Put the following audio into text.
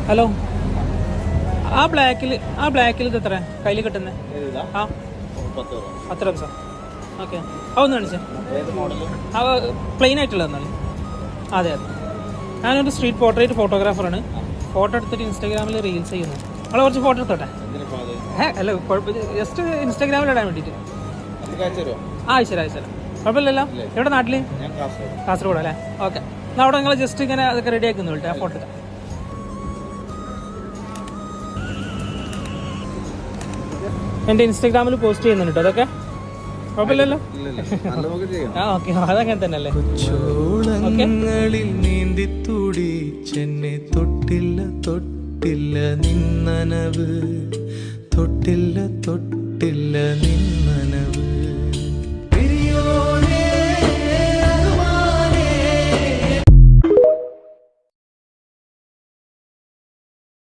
Hello, ആ ബ്ലാക്കിൽ ഇത് എത്ര കയ്യിൽ കിട്ടുന്നത്? ആ 10 രൂപ. ഓക്കെ, അതൊന്ന് കാണിച്ചേ. ആ പ്ലെയിൻ ആയിട്ടുള്ള എന്നാണ്. അതെ അതെ, ഞാനൊരു സ്ട്രീറ്റ് പോർട്രേറ്റ് ഫോട്ടോഗ്രാഫറാണ്. ഫോട്ടോ എടുത്തിട്ട് ഇൻസ്റ്റാഗ്രാമിൽ റീൽസ് ചെയ്യുന്നു. നമ്മളെ കുറച്ച് ഫോട്ടോ എടുത്തോട്ടെ? അല്ല കുഴപ്പമില്ല, ജസ്റ്റ് ഇൻസ്റ്റാഗ്രാമിൽ ഇടാൻ വേണ്ടിയിട്ട്. അയച്ചുതരാം. കുഴപ്പമില്ലല്ലോ. എവിടെ നാട്ടിൽ? കാസർഗോഡ് അല്ലേ? ഓക്കെ, എന്നാൽ അവിടെ നിങ്ങൾ ജസ്റ്റ് ഇങ്ങനെ അതൊക്കെ റെഡി ആക്കുന്നു കേട്ടോ. ആ ഫോട്ടോ എടുക്കാം. എൻ്റെ ഇൻസ്റ്റാഗ്രാമിൽ പോസ്റ്റ് ചെയ്യുന്നുണ്ട് കേട്ടോ അതൊക്കെ. കുഴപ്പമില്ലല്ലോ. ആ ഓക്കെ, അതങ്ങനെ തന്നെ അല്ലേ? ചോളങ്ങളിൽ നീന്തി തുടിച്ചെന്നെ തൊട്ടില്ല നിന്നനവ്, തൊട്ടില്ല നിന്ന